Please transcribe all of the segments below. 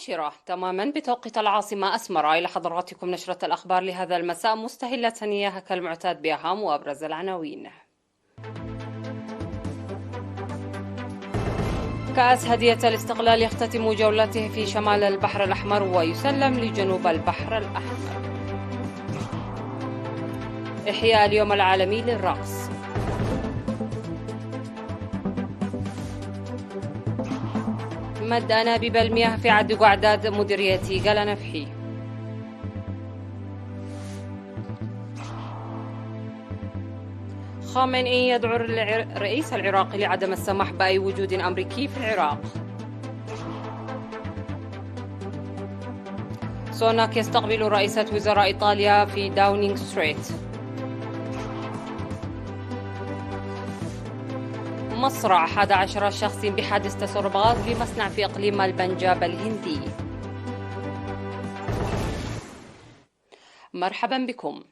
10 تماما بتوقيت العاصمة أسمرة. إلى حضراتكم نشرة الأخبار لهذا المساء، مستهلة إياها كالمعتاد بأهم وأبرز العناوين. كأس هدية الاستقلال يختتم جولته في شمال البحر الأحمر ويسلم لجنوب البحر الأحمر. إحياء اليوم العالمي للرقص. مد أنابيب المياه في عد قعداد مديرية قلنفحي. خامنئي يدعو الرئيس العراقي لعدم السماح بأي وجود أمريكي في العراق. سوناك يستقبل رئيسة وزراء إيطاليا في داونينغ ستريت. مصرع 11 شخص بحادث تسرب غاز بمصنع في إقليم البنجاب الهندي. مرحبا بكم.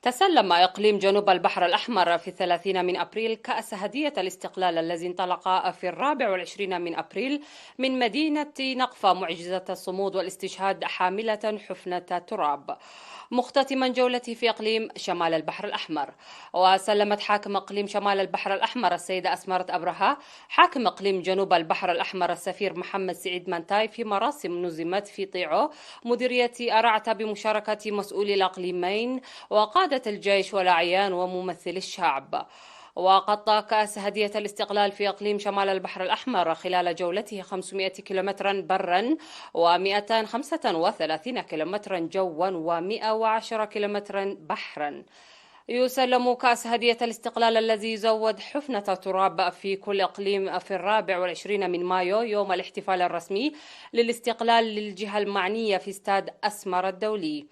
تسلم إقليم جنوب البحر الأحمر في 30 من أبريل كأس هدية الاستقلال الذي انطلق في 24 من أبريل من مدينة نقفة معجزة الصمود والاستشهاد حاملة حفنة تراب، مختتما جولته في إقليم شمال البحر الأحمر. وسلمت حاكم إقليم شمال البحر الأحمر السيدة أسمرة أبرهة حاكم إقليم جنوب البحر الأحمر السفير محمد سعيد منتاي في مراسم نظمت في طيعو مديرية أرعتا بمشاركة مسؤولي الإقليمين وقادة الجيش والأعيان وممثلي الشعب. وقطع كأس هدية الاستقلال في إقليم شمال البحر الأحمر خلال جولته 500 كيلومترا برا و235 كيلومترا جوا و110 كيلومترا بحرا. يسلم كأس هدية الاستقلال الذي يزود حفنة تراب في كل إقليم في 24 من مايو يوم الاحتفال الرسمي للاستقلال للجهة المعنية في استاد أسمر الدولي.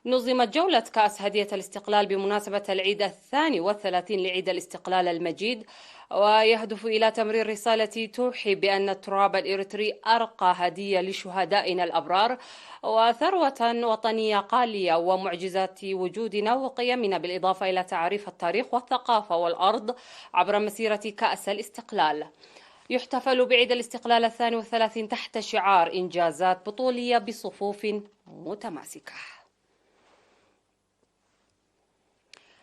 نظمت جولة كأس هدية الاستقلال بمناسبة العيد 32 لعيد الاستقلال المجيد، ويهدف إلى تمرير رسالة توحي بأن التراب الإريتري أرقى هدية لشهدائنا الأبرار وثروة وطنية قالية ومعجزات وجودنا وقيمنا، بالإضافة إلى تعريف التاريخ والثقافة والأرض عبر مسيرة كأس الاستقلال. يحتفل بعيد الاستقلال 32 تحت شعار إنجازات بطولية بصفوف متماسكة.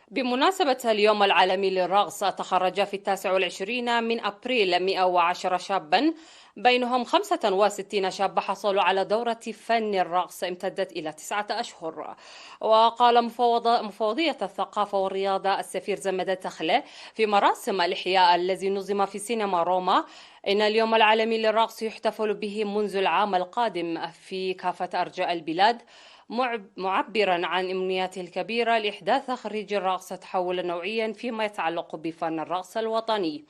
بمناسبة اليوم العالمي للرقص، تخرج في 29 من أبريل 110 شابا، بينهم 65 شابة حصلوا على دورة فن الرقص امتدت إلى 9 أشهر. وقال مفوضية الثقافة والرياضة السفير زمدة تخلة في مراسم الإحياء الذي نظم في سينما روما إن اليوم العالمي للرقص يحتفل به منذ العام القادم في كافة أرجاء البلاد، معبرا عن أمنياته الكبيرة لإحداث خريج الرقص تحولا نوعيا فيما يتعلق بفن الرقص الوطني.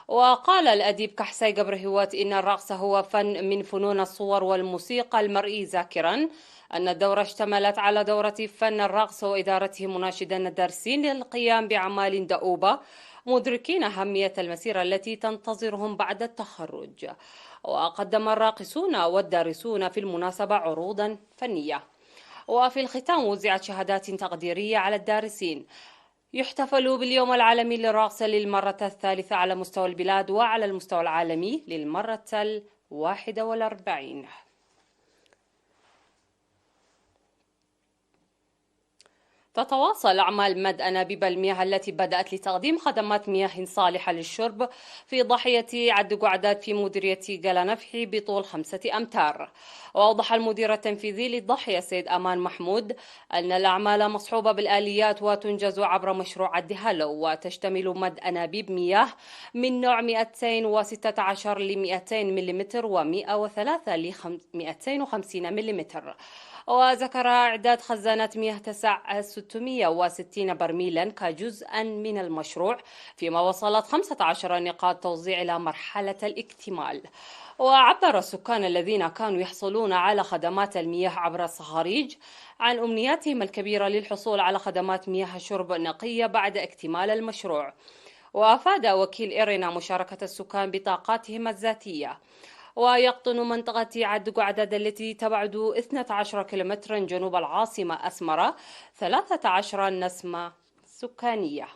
وقال الأديب كحسي قبرهوات إن الرقص هو فن من فنون الصور والموسيقى المرئي، ذاكرا أن الدورة اشتملت على دورة فن الرقص وإدارته، مناشدا الدارسين للقيام بأعمال دؤوبة مدركين أهمية المسيرة التي تنتظرهم بعد التخرج. وقدم الراقصون والدارسون في المناسبة عروضا فنية. وفي الختام وزعت شهادات تقديرية على الدارسين. يحتفل باليوم العالمي للرقص للمرة الثالثة على مستوى البلاد وعلى المستوى العالمي للمرة 41. تتواصل أعمال مد أنابيب المياه التي بدأت لتقديم خدمات مياه صالحة للشرب في ضاحية عد قعداد في مديرية قلنفحي بطول 5 أمتار. وأوضح المدير التنفيذي للضاحية سيد أمان محمود أن الأعمال مصحوبة بالآليات وتنجز عبر مشروع الدهالو، وتشتمل مد أنابيب مياه من نوع 216 ل 200 ملم و103 ل 250 ملم. وذكر إعداد خزانات مياه تسع 660 برميلا كجزءا من المشروع، فيما وصلت 15 نقاط توزيع إلى مرحلة الاكتمال. وعبر السكان الذين كانوا يحصلون على خدمات المياه عبر الصهاريج عن أمنياتهم الكبيرة للحصول على خدمات مياه شرب نقية بعد اكتمال المشروع. وأفاد وكيل إيرينا مشاركة السكان بطاقاتهم الذاتية. ويقطن منطقة عد قعداد التي تبعد 12 كيلومترا جنوب العاصمة أسمرة 13 نسمة سكانية.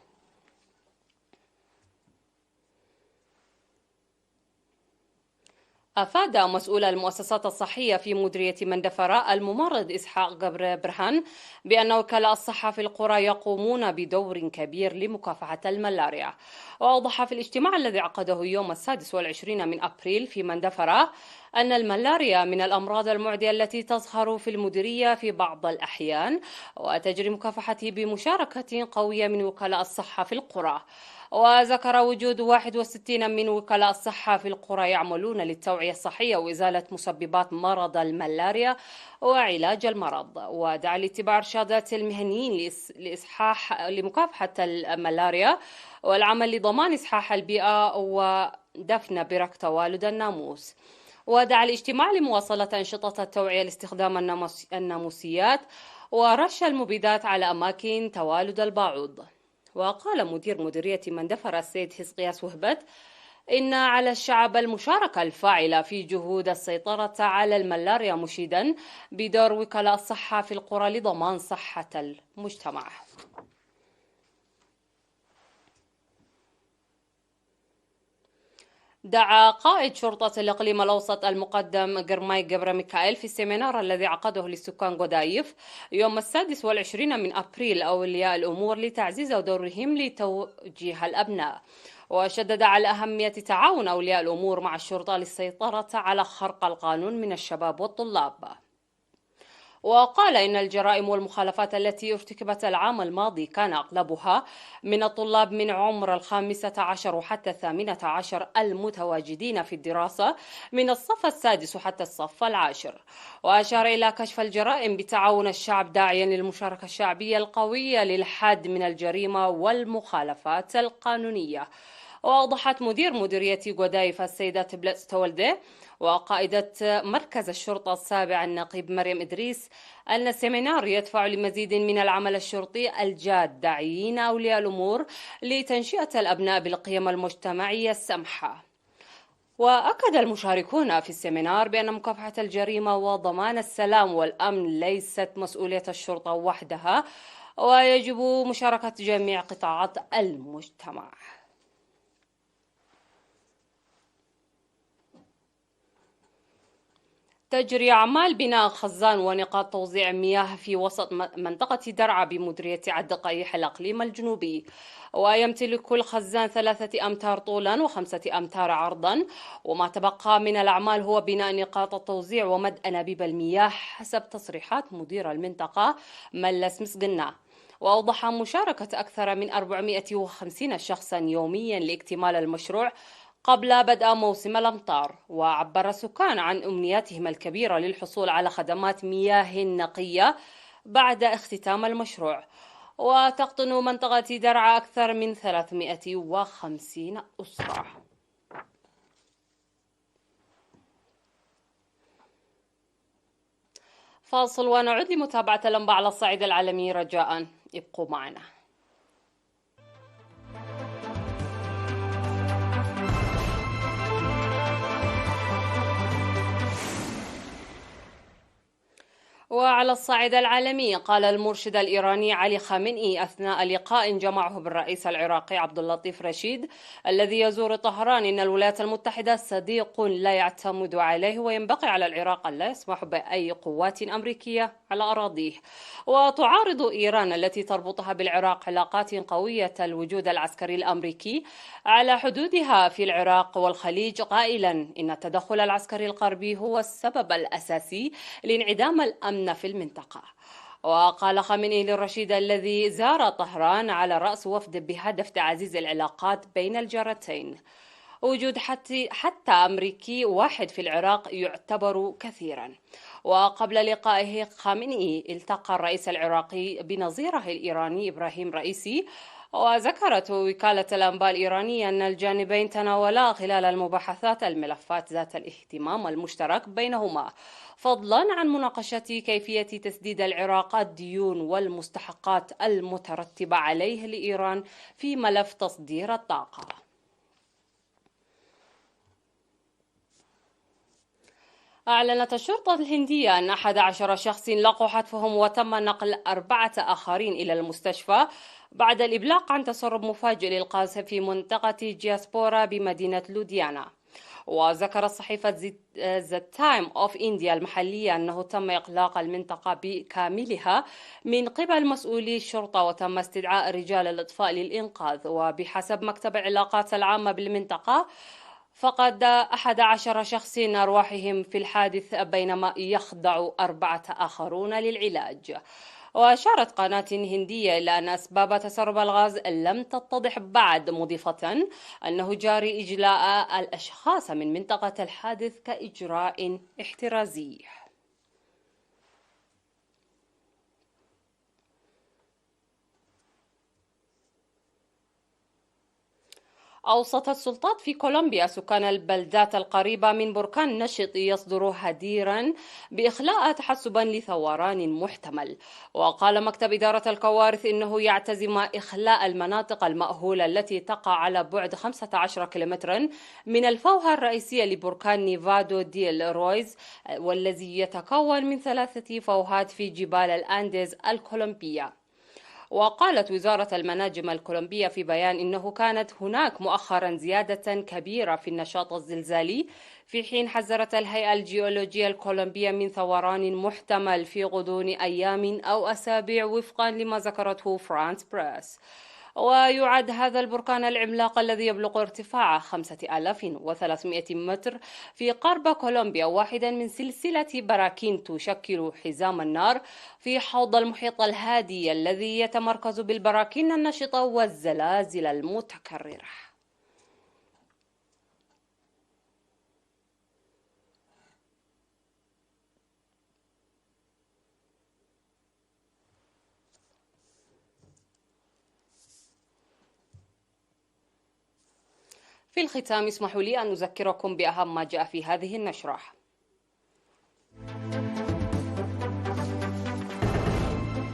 أفاد مسؤول المؤسسات الصحية في مديرية مندفرة الممرض إسحاق جبر برهان بأن وكلاء الصحة في القرى يقومون بدور كبير لمكافحة الملاريا. وأوضح في الاجتماع الذي عقده يوم 26 من أبريل في مندفرة أن الملاريا من الأمراض المعدية التي تظهر في المديرية في بعض الأحيان، وتجري مكافحته بمشاركة قوية من وكلاء الصحة في القرى. وذكر وجود 61 من وكلاء الصحة في القرى يعملون للتوعية الصحية وإزالة مسببات مرض الملاريا وعلاج المرض، ودعا لاتباع إرشادات المهنيين لمكافحة الملاريا والعمل لضمان إصحاح البيئة ودفن برك توالد الناموس. ودعا الاجتماع لمواصلة أنشطة التوعية لاستخدام الناموسيات ورش المبيدات على أماكن توالد الباعوض. وقال مدير مديرية مندفر السيد حزقياس وهبت إن على الشعب المشاركة الفاعلة في جهود السيطرة على الملاريا، مشيدا بدور وكلاء الصحة في القرى لضمان صحة المجتمع. دعا قائد شرطة الإقليم الأوسط المقدم جرماي جبر ميكائيل في السيمينار الذي عقده لسكان غودايف يوم 26 من أبريل أولياء الأمور لتعزيز دورهم لتوجيه الأبناء، وشدد على أهمية تعاون أولياء الأمور مع الشرطة للسيطرة على خرق القانون من الشباب والطلاب. وقال إن الجرائم والمخالفات التي ارتكبت العام الماضي كان أغلبها من الطلاب من عمر 15 حتى 18 المتواجدين في الدراسة من الصف السادس حتى الصف العاشر. وأشار إلى كشف الجرائم بتعاون الشعب، داعيا للمشاركة الشعبية القوية للحد من الجريمة والمخالفات القانونية. وأوضحت مدير مديرية غودايف السيدة تبلس تولده وقائدة مركز الشرطة السابع النقيب مريم إدريس أن السيمينار يدفع لمزيد من العمل الشرطي الجاد، داعيين أولياء الأمور لتنشئة الأبناء بالقيم المجتمعية السمحة. وأكد المشاركون في السيمينار بأن مكافحة الجريمة وضمان السلام والأمن ليست مسؤولية الشرطة وحدها، ويجب مشاركة جميع قطاعات المجتمع. تجري أعمال بناء خزان ونقاط توزيع مياه في وسط منطقة درعا بمديرية عد قيح الأقليم الجنوبي، ويمتلك كل خزان 3 أمتار طولا و5 أمتار عرضا. وما تبقى من الأعمال هو بناء نقاط التوزيع ومد أنابيب المياه حسب تصريحات مدير المنطقة ملس مسقنا. وأوضح مشاركة أكثر من 450 شخصا يوميا لاكتمال المشروع قبل بدء موسم الأمطار. وعبر السكان عن أمنياتهم الكبيرة للحصول على خدمات مياه نقية بعد اختتام المشروع. وتقطن منطقة درعا أكثر من 350 أسرة. فاصل ونعود لمتابعة الأنباء على الصعيد العالمي، رجاء ابقوا معنا. وعلى الصعيد العالمي، قال المرشد الإيراني علي خامنئي أثناء لقاء جمعه بالرئيس العراقي عبد اللطيف رشيد الذي يزور طهران إن الولايات المتحدة صديق لا يعتمد عليه، وينبغي على العراق أن لا يسمح بأي قوات أمريكية على أراضيه. وتعارض إيران التي تربطها بالعراق علاقات قوية الوجود العسكري الأمريكي على حدودها في العراق والخليج، قائلا إن التدخل العسكري الغربي هو السبب الأساسي لانعدام الأمن في المنطقة. وقال خامنئي للرشيد الذي زار طهران على رأس وفد بهدف تعزيز العلاقات بين الجارتين: وجود حتى أمريكي واحد في العراق يعتبر كثيرا. وقبل لقائه خامنئي التقى الرئيس العراقي بنظيره الإيراني إبراهيم رئيسي. وذكرت وكالة الأنباء الإيرانية أن الجانبين تناولا خلال المباحثات الملفات ذات الاهتمام المشترك بينهما، فضلا عن مناقشة كيفية تسديد العراق الديون والمستحقات المترتبة عليه لإيران في ملف تصدير الطاقة. أعلنت الشرطة الهندية أن 11 شخص لقوا حتفهم وتم نقل 4 آخرين إلى المستشفى بعد الإبلاغ عن تسرب مفاجئ للغاز في منطقة جياسبورا بمدينة لوديانا. وذكرت صحيفة The Time of India المحلية أنه تم إغلاق المنطقة بكاملها من قبل مسؤولي الشرطة، وتم استدعاء رجال الإطفاء للإنقاذ. وبحسب مكتب العلاقات العامة بالمنطقة، فقد 11 شخص أرواحهم في الحادث بينما يخضع 4 آخرون للعلاج. وأشارت قناة هندية إلى أن أسباب تسرب الغاز لم تتضح بعد، مضيفة أنه جاري إجلاء الأشخاص من منطقة الحادث كإجراء احترازي. أوصت السلطات في كولومبيا سكان البلدات القريبة من بركان نشط يصدر هديرا بإخلاء تحسبا لثوران محتمل. وقال مكتب إدارة الكوارث إنه يعتزم إخلاء المناطق المأهولة التي تقع على بعد 15 كيلومترا من الفوهة الرئيسية لبركان نيفادو ديل رويز، والذي يتكون من 3 فوهات في جبال الأنديز الكولومبية. وقالت وزارة المناجم الكولومبية في بيان إنه كانت هناك مؤخرا زيادة كبيرة في النشاط الزلزالي، في حين حذرت الهيئة الجيولوجية الكولومبية من ثوران محتمل في غضون أيام أو أسابيع وفقا لما ذكرته فرانس بريس. ويعد هذا البركان العملاق الذي يبلغ ارتفاعه 5300 متر في غرب كولومبيا واحدا من سلسلة براكين تشكل حزام النار في حوض المحيط الهادي الذي يتمركز بالبراكين النشطة والزلازل المتكررة. في الختام اسمحوا لي أن أذكركم بأهم ما جاء في هذه النشرة.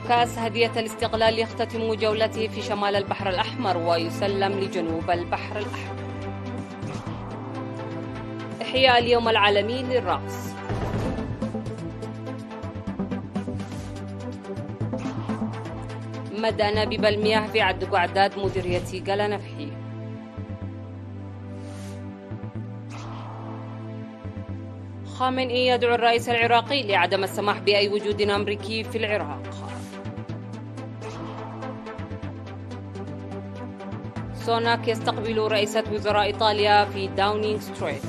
كأس هدية الاستقلال يختتم جولته في شمال البحر الأحمر ويسلم لجنوب البحر الأحمر. إحياء اليوم العالمي للرقص. مد أنابيب المياه في عد قعداد مديرية قلنفحي. خامنئي يدعو الرئيس العراقي لعدم السماح بأي وجود أمريكي في العراق. سوناك يستقبل رئيسة وزراء إيطاليا في داونينغ ستريت.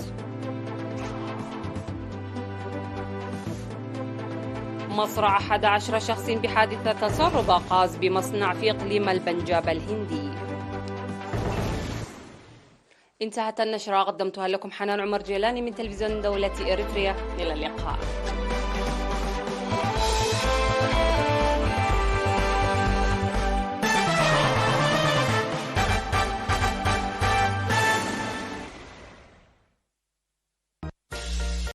مصرع 11 شخص بحادثة تسرب غاز بمصنع في إقليم البنجاب الهندي. انتهت النشرة، قدمتها لكم حنان عمر جيلاني من تلفزيون دولة إريتريا. إلى اللقاء.